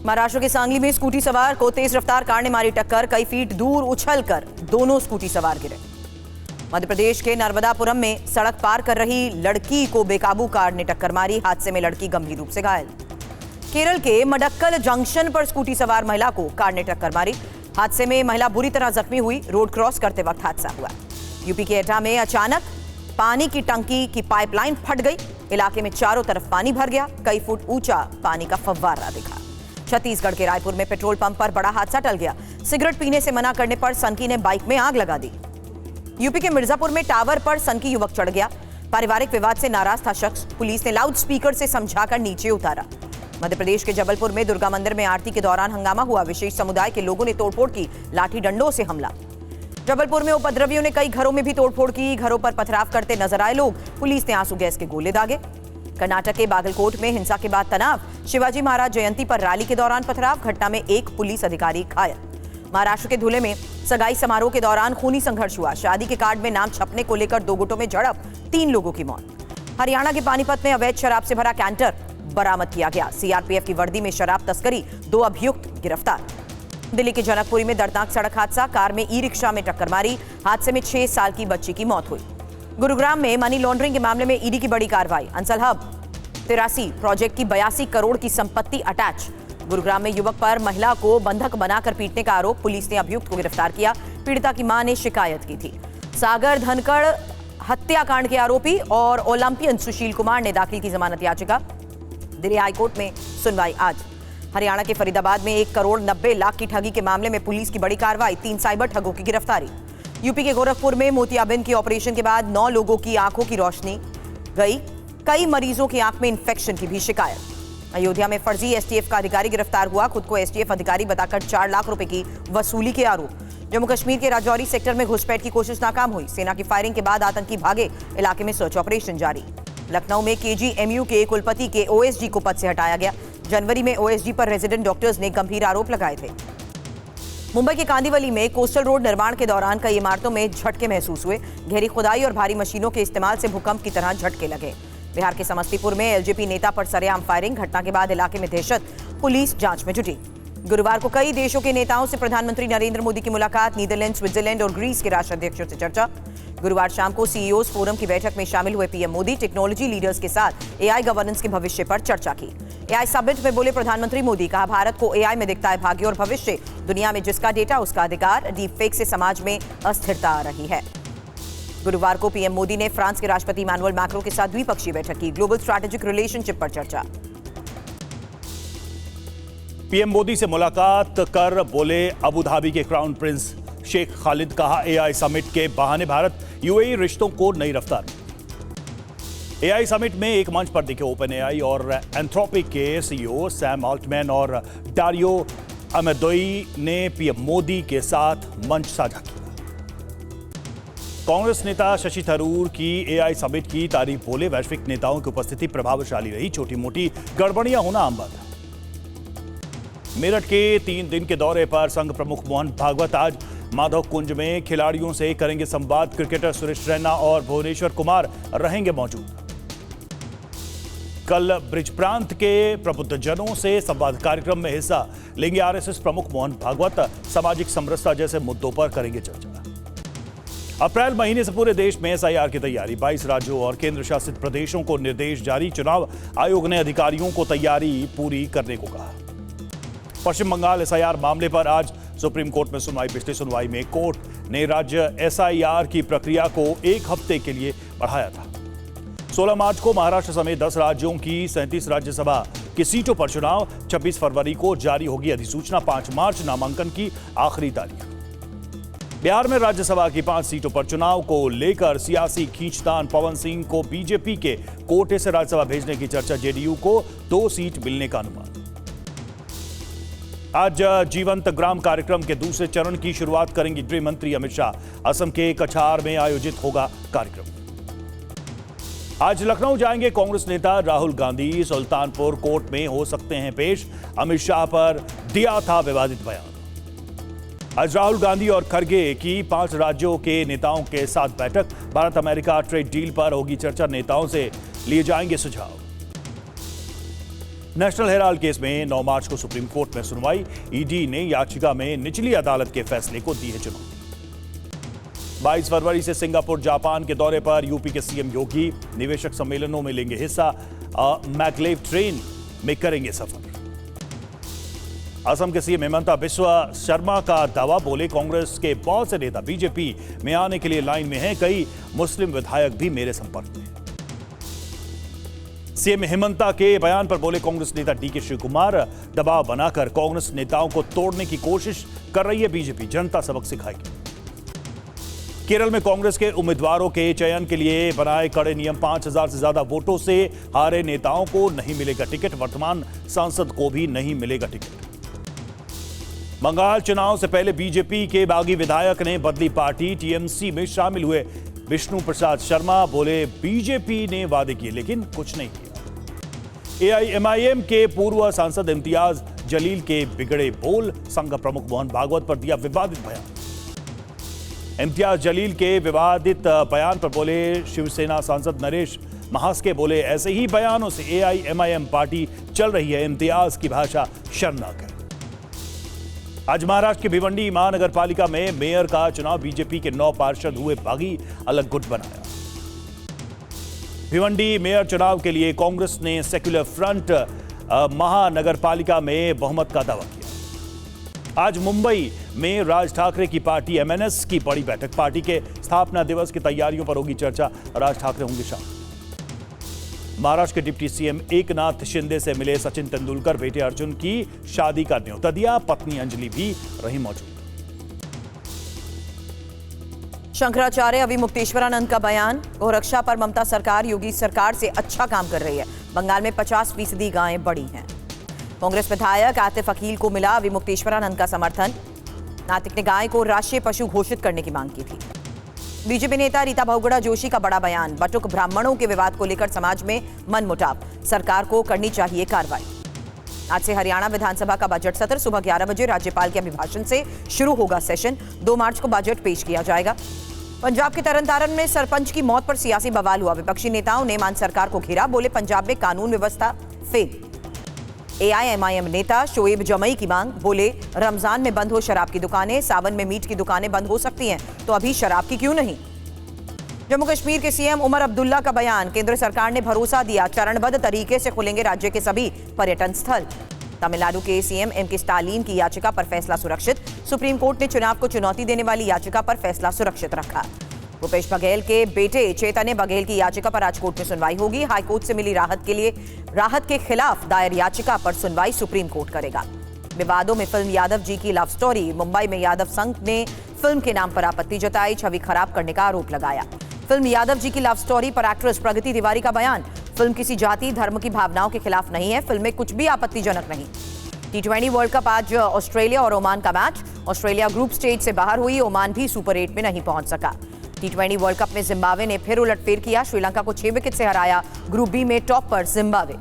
महाराष्ट्र के सांगली में स्कूटी सवार को तेज रफ्तार कार ने मारी टक्कर। कई फीट दूर उछलकर दोनों स्कूटी सवार गिरे। मध्य प्रदेश के नर्मदापुरम में सड़क पार कर रही लड़की को बेकाबू कार ने टक्कर मारी। हादसे में लड़की गंभीर रूप से घायल। केरल के मडक्कल जंक्शन पर स्कूटी सवार महिला को कार ने टक्कर मारी। हादसे में महिला बुरी तरह जख्मी हुई। रोड क्रॉस करते वक्त हादसा हुआ। यूपी के एटा में अचानक पानी की टंकी की पाइपलाइन फट गई। इलाके में चारों तरफ पानी भर गया। कई फुट ऊंचा पानी का फव्वारा दिखा। छत्तीसगढ़ के रायपुर में पेट्रोल पंप पर बड़ा हादसा टल गया। सिगरेट पीने से मना करने पर सनकी ने बाइक में आग लगा दी। यूपी के मिर्जापुर में टावर पर सनकी युवक चढ़ गया। पारिवारिक विवाद से नाराज था शख्स। पुलिस ने लाउड स्पीकर से समझाकर नीचे उतारा। मध्य प्रदेश के जबलपुर में दुर्गा मंदिर में आरती के दौरान हंगामा हुआ। विशेष समुदाय के लोगों ने तोड़फोड़ की। लाठी डंडों से हमला। जबलपुर में उपद्रवियों ने कई घरों में भी तोड़फोड़ की। घरों पर पथराव करते नजर आए लोग। पुलिस ने आंसू गैस के गोले दागे। कर्नाटक के बागलकोट में हिंसा के बाद तनाव। शिवाजी महाराज जयंती पर रैली के दौरान पथराव। घटना में एक पुलिस अधिकारी घायल। महाराष्ट्र के धुले में सगाई समारोह के दौरान खूनी संघर्ष हुआ। शादी के कार्ड में नाम छपने को लेकर दो गुटों में झड़प। 3 लोगों की मौत। हरियाणा के पानीपत में अवैध शराब से भरा कैंटर बरामद किया गया। सीआरपीएफ की वर्दी में शराब तस्करी। 2 अभियुक्त गिरफ्तार। दिल्ली के जनकपुरी में दर्दनाक सड़क हादसा। कार में ई रिक्शा में टक्कर मारी। हादसे में 6 साल की बच्ची की मौत हुई। गुरुग्राम में मनी लॉन्ड्रिंग के मामले में ईडी की बड़ी कार्रवाई। अंसल हब 83 प्रोजेक्ट की 82 करोड़ की संपत्ति अटैच। गुरुग्राम में युवक पर महिला को बंधक बनाकर पीटने का आरोप। पुलिस ने अभियुक्त को गिरफ्तार किया। पीड़िता की मां ने शिकायत की थी। सागर धनखड़ हत्याकांड के आरोपी और ओलंपियन सुशील कुमार ने दाखिल की जमानत याचिका। दिल्ली हाईकोर्ट में सुनवाई आज। हरियाणा के फरीदाबाद में 1 करोड़ 90 लाख की ठगी के मामले में पुलिस की बड़ी कार्रवाई। 3 साइबर ठगों की गिरफ्तारी। यूपी के गोरखपुर में मोतियाबिंद के ऑपरेशन के बाद 9 लोगों की आंखों की रोशनी गई। कई मरीजों की आंख में इंफेक्शन की भी शिकायत। अयोध्या में फर्जी एसटीएफ का अधिकारी गिरफ्तार हुआ। खुद को एसटीएफ अधिकारी बताकर 4 लाख रुपए की वसूली के आरोप। जम्मू कश्मीर के राजौरी सेक्टर में घुसपैठ की कोशिश नाकाम हुई। सेना की फायरिंग के बाद आतंकी भागे। इलाके में सर्च ऑपरेशन जारी। लखनऊ में केजीएमयू के कुलपति के ओएसडी को पद से हटाया गया। जनवरी में ओएसडी पर रेजिडेंट डॉक्टर्स ने गंभीर आरोप लगाए थे। मुंबई के कांदिवली में कोस्टल रोड निर्माण के दौरान कई इमारतों में झटके महसूस हुए। गहरी खुदाई और भारी मशीनों के इस्तेमाल से भूकंप की तरह झटके लगे। बिहार के समस्तीपुर में एलजेपी नेता पर सरेआम फायरिंग। घटना के बाद इलाके में दहशत। पुलिस जांच में जुटी। गुरुवार को कई देशों के नेताओं से प्रधानमंत्री नरेंद्र मोदी की मुलाकात। नीदरलैंड, स्विट्जरलैंड और ग्रीस के राष्ट्राध्यक्षों से चर्चा। गुरुवार शाम को सीईओज फोरम की बैठक में शामिल हुए पीएम मोदी। टेक्नोलॉजी लीडर्स के साथ एआई गवर्नेंस के भविष्य पर चर्चा की। एआई समिट में बोले प्रधानमंत्री मोदी। कहा भारत को एआई में दिखता है भाग्य और भविष्य। दुनिया में जिसका डेटा उसका अधिकार। डीप फेक से समाज में अस्थिरता आ रही है। गुरुवार को पीएम मोदी ने फ्रांस के राष्ट्रपति इमैनुअल मैक्रों के साथ द्विपक्षीय बैठक की। ग्लोबल स्ट्रैटेजिक रिलेशनशिप पर चर्चा। पीएम मोदी से मुलाकात कर बोले अबू धाबी के क्राउन प्रिंस शेख खालिद। कहा एआई समिट के बहाने भारत यूएई रिश्तों को नई रफ्तार। एआई समिट में एक मंच पर दिखे ओपन एआई और एंथ्रोपिक के सीईओ सैम ऑल्टमैन और डारियो अमेदोई ने पीएम मोदी के साथ मंच साझा किया। कांग्रेस नेता शशि थरूर की एआई समिट की तारीफ बोले वैश्विक नेताओं की उपस्थिति प्रभावशाली रही। छोटी मोटी गड़बड़ियां होना आम बात है। मेरठ के 3 दिन के दौरे पर संघ प्रमुख मोहन भागवत आज माधव कुंज में खिलाड़ियों से करेंगे संवाद। क्रिकेटर सुरेश रैना और भुवनेश्वर कुमार रहेंगे मौजूद। कल ब्रिज प्रांत के प्रबुद्धजनों से संवाद कार्यक्रम में हिस्सा लेंगे आरएसएस प्रमुख मोहन भागवत। सामाजिक समरसता जैसे मुद्दों पर करेंगे चर्चा। अप्रैल महीने से पूरे देश में एसआईआर की तैयारी। 22 राज्यों और केंद्र शासित प्रदेशों को निर्देश जारी। चुनाव आयोग ने अधिकारियों को तैयारी पूरी करने को कहा। पश्चिम बंगाल एसआईआर मामले पर आज सुप्रीम कोर्ट में सुनवाई। पिछली सुनवाई में कोर्ट ने राज्य एसआईआर की प्रक्रिया को 1 हफ्ते के लिए बढ़ाया था। 16 मार्च को महाराष्ट्र समेत 10 राज्यों की 37 राज्यसभा की सीटों पर चुनाव। 26 फरवरी को जारी होगी अधिसूचना। 5 मार्च नामांकन की आखिरी तारीख। बिहार में राज्यसभा की 5 सीटों पर चुनाव को लेकर सियासी खींचतान। पवन सिंह को बीजेपी के कोटे से राज्यसभा भेजने की चर्चा। जेडीयू को 2 सीट मिलने का अनुमान। आज जीवंत ग्राम कार्यक्रम के दूसरे चरण की शुरुआत करेंगे गृह मंत्री अमित शाह। असम के कछार में आयोजित होगा कार्यक्रम। आज लखनऊ जाएंगे कांग्रेस नेता राहुल गांधी। सुल्तानपुर कोर्ट में हो सकते हैं पेश। अमित शाह पर दिया था विवादित बयान। आज राहुल गांधी और खड़गे की 5 राज्यों के नेताओं के साथ बैठक। भारत अमेरिका ट्रेड डील पर होगी चर्चा। नेताओं से लिए जाएंगे सुझाव। नेशनल हेराल्ड केस में 9 मार्च को सुप्रीम कोर्ट में सुनवाई। ईडी ने याचिका में निचली अदालत के फैसले को दी है चुनौती। 22 फरवरी से सिंगापुर जापान के दौरे पर यूपी के सीएम योगी निवेशक सम्मेलनों में लेंगे हिस्सा। मैग्लेव ट्रेन में करेंगे सफर। असम के सीएम हिमंता बिस्वा शर्मा का दावा, बोले कांग्रेस के बहुत से नेता बीजेपी में आने के लिए लाइन में हैं। कई मुस्लिम विधायक भी मेरे संपर्क में। सीएम हिमंता के बयान पर बोले कांग्रेस नेता डीके शिव कुमार, दबाव बनाकर कांग्रेस नेताओं को तोड़ने की कोशिश कर रही है बीजेपी, जनता सबक सिखाएगी। केरल में कांग्रेस के उम्मीदवारों के चयन के लिए बनाए कड़े नियम। 5000 से ज्यादा वोटों से हारे नेताओं को नहीं मिलेगा टिकट। वर्तमान सांसद को भी नहीं मिलेगा टिकट। बंगाल चुनाव से पहले बीजेपी के बागी विधायक ने बदली पार्टी, टीएमसी में शामिल हुए। विष्णु प्रसाद शर्मा बोले बीजेपी ने वादे किए लेकिन कुछ नहीं किया। एआईएमआईएम के पूर्व सांसद इम्तियाज जलील के बिगड़े बोल। संघ प्रमुख मोहन भागवत पर दिया विवादित बयान। इम्तियाज जलील के विवादित बयान पर बोले शिवसेना सांसद नरेश महास्के, बोले ऐसे ही बयानों से एआईएमआईएम पार्टी चल रही है। इम्तियाज की भाषा शर्मनाक है। आज महाराष्ट्र के भिवंडी महानगर पालिका में मेयर का चुनाव। बीजेपी के 9 पार्षद हुए बागी, अलग गुट बनाया। भिवंडी मेयर चुनाव के लिए कांग्रेस ने सेक्युलर फ्रंट महानगर पालिका में बहुमत का दावा किया। आज मुंबई में राज ठाकरे की पार्टी एमएनएस की बड़ी बैठक। पार्टी के स्थापना दिवस की तैयारियों पर होगी चर्चा। राज ठाकरे होंगे शामिल। महाराष्ट्र के डिप्टी सीएम एकनाथ शिंदे से मिले सचिन तेंदुलकर। बेटे अर्जुन की शादी का न्योता दिया। पत्नी अंजलि भी रही मौजूद। शंकराचार्य अविमुक्तेश्वरानंद का बयान, गोरक्षा पर ममता सरकार योगी सरकार से अच्छा काम कर रही है। बंगाल में 50% गायें बड़ी हैं। कांग्रेस विधायक आतिफ अकील को मिला अविमुक्तेश्वरानंद का समर्थन। नातिक ने गाय को राष्ट्रीय पशु घोषित करने की मांग की थी। बीजेपी नेता रीता बहुगुणा जोशी का बड़ा बयान, बटुक ब्राह्मणों के विवाद को लेकर समाज में मनमुटाव, सरकार को करनी चाहिए कार्रवाई। आज से हरियाणा विधानसभा का बजट सत्र। सुबह 11 बजे राज्यपाल के अभिभाषण से शुरू होगा सेशन। 2 मार्च को बजट पेश किया जाएगा। पंजाब के तरनतारन में सरपंच की मौत पर सियासी बवाल हुआ। विपक्षी नेताओं ने मान सरकार को घेरा, बोले पंजाब में कानून व्यवस्था फेल। एआईएमआईएम नेता शोएब जमई की मांग, बोले रमजान में बंद हो शराब की दुकानें, सावन में मीट की दुकानें बंद हो सकती हैं तो अभी शराब की क्यों नहीं। जम्मू कश्मीर के सीएम उमर अब्दुल्ला का बयान, केंद्र सरकार ने भरोसा दिया चरणबद्ध तरीके से खुलेंगे राज्य के सभी पर्यटन स्थल। तमिलनाडु के सीएम एमके स्टालिन की याचिका पर फैसला सुरक्षित। सुप्रीम कोर्ट ने चुनाव को चुनौती देने वाली याचिका पर फैसला सुरक्षित रखा। भूपेश बघेल के बेटे चैतन्य बघेल की याचिका पर आज कोर्ट में सुनवाई होगी। हाईकोर्ट से मिली राहत के खिलाफ दायर याचिका पर सुनवाई सुप्रीम कोर्ट करेगा। विवादों में फिल्म यादव जी की लव स्टोरी। मुंबई में यादव संघ ने फिल्म के नाम पर आपत्ति जताई, छवि खराब करने का आरोप लगाया। फिल्म यादव जी की लव स्टोरी पर एक्ट्रेस प्रगति तिवारी का बयान, फिल्म किसी जाति धर्म की भावनाओं के खिलाफ नहीं है, फिल्म में कुछ भी आपत्तिजनक नहीं। T20 वर्ल्ड कप आज ऑस्ट्रेलिया और ओमान का मैच। ऑस्ट्रेलिया ग्रुप स्टेज से बाहर हुई, ओमान भी सुपर 8 में नहीं पहुंच सका। T20 वर्ल्ड कप में जिम्बाब्वे ने फिर उलटफेर किया, श्रीलंका को 6 विकेट से हराया। ग्रुप बी में टॉप पर जिम्बाब्वे।